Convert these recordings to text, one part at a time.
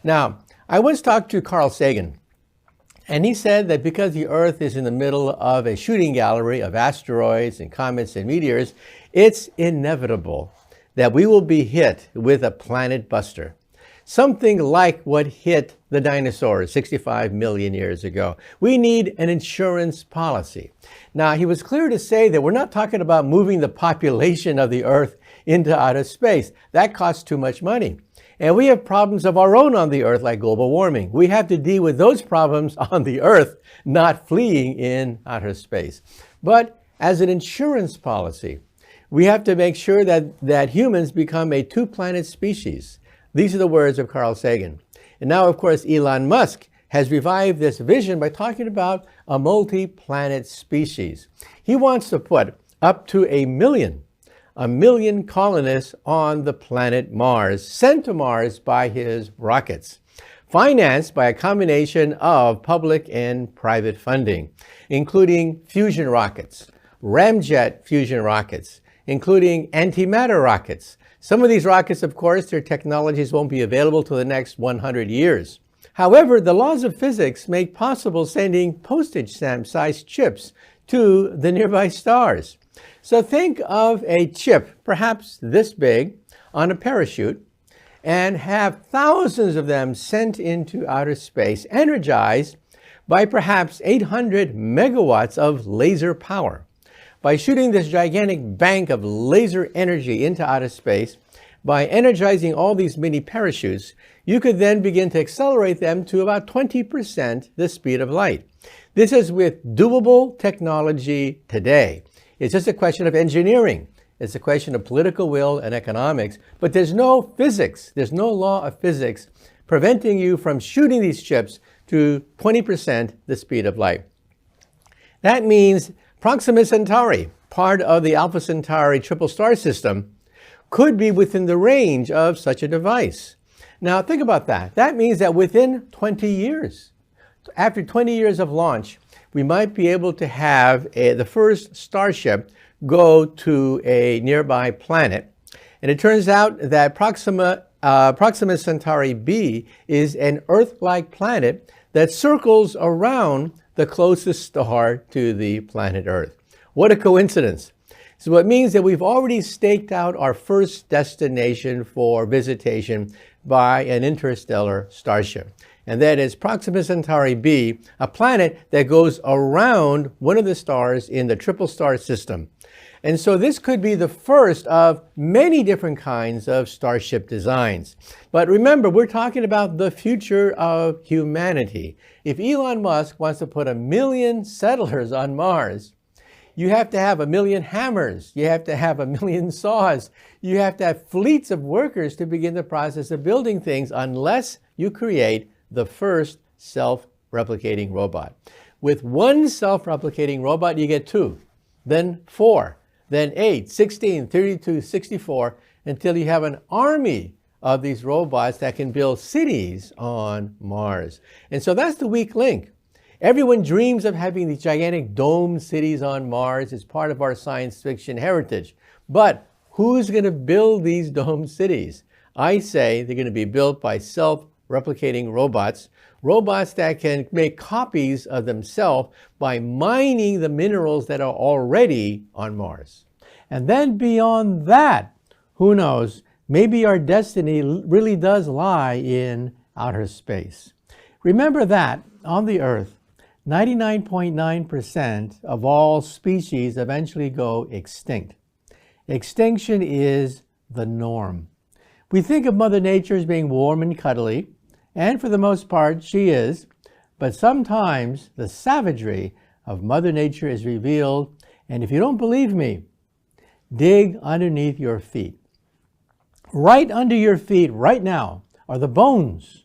Now, I once talked to Carl Sagan, and he said that because the Earth is in the middle of a shooting gallery of asteroids and comets and meteors, it's inevitable that we will be hit with a planet buster. Something like what hit the dinosaurs 65 million years ago. We need an insurance policy. Now, he was clear to say that we're not talking about moving the population of the Earth into outer space. That costs too much money. And we have problems of our own on the Earth, like global warming. We have to deal with those problems on the Earth, not fleeing in outer space. But as an insurance policy, we have to make sure that humans become a two-planet species. These are the words of Carl Sagan. And now, of course, Elon Musk has revived this vision by talking about a multi-planet species. He wants to put up to a million colonists on the planet Mars, sent to Mars by his rockets, financed by a combination of public and private funding, including fusion rockets, ramjet fusion rockets, including antimatter rockets. Some of these rockets, of course, their technologies won't be available till the next 100 years. However, the laws of physics make possible sending postage stamp-sized chips to the nearby stars. So think of a chip, perhaps this big, on a parachute, and have thousands of them sent into outer space, energized by perhaps 800 megawatts of laser power. By shooting this gigantic bank of laser energy into outer space, by energizing all these mini parachutes, you could then begin to accelerate them to about 20% the speed of light. This is with doable technology today. It's just a question of engineering. It's a question of political will and economics, but there's no physics, there's no law of physics preventing you from shooting these chips to 20% the speed of light. That means Proxima Centauri, part of the Alpha Centauri triple star system, could be within the range of such a device. Now think about that. That means that within 20 years, after 20 years of launch, we might be able to have the first starship go to a nearby planet. And it turns out that Proxima Centauri b is an Earth-like planet that circles around the closest star to the planet Earth. What a coincidence. So it means that we've already staked out our first destination for visitation by an interstellar starship. And that is Proxima Centauri b, a planet that goes around one of the stars in the triple star system. And so this could be the first of many different kinds of starship designs. But remember, we're talking about the future of humanity. If Elon Musk wants to put 1 million settlers on Mars, you have to have 1 million hammers. You have to have 1 million saws. You have to have fleets of workers to begin the process of building things, unless you create the first self-replicating robot. With one self-replicating robot, you get 2, then 4, then 8, 16, 32, 64, until you have an army of these robots that can build cities on Mars. And so that's the weak link. Everyone dreams of having these gigantic dome cities on Mars as part of our science fiction heritage. But who's going to build these dome cities? I say they're going to be built by self-replicating robots, robots that can make copies of themselves by mining the minerals that are already on Mars. And then beyond that, who knows, maybe our destiny really does lie in outer space. Remember that on the Earth, 99.9% of all species eventually go extinct. Extinction is the norm. We think of Mother Nature as being warm and cuddly, and for the most part, she is. But sometimes the savagery of Mother Nature is revealed, and if you don't believe me, dig underneath your feet. Right under your feet right now are the bones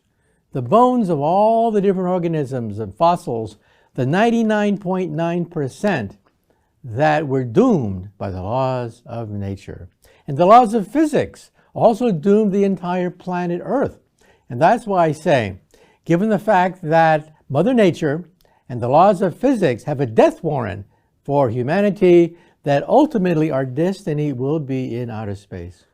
of all the different organisms and fossils, the 99.9% that were doomed by the laws of nature. And the laws of physics also doomed the entire planet Earth. And that's why I say, given the fact that Mother Nature and the laws of physics have a death warrant for humanity, that ultimately our destiny will be in outer space.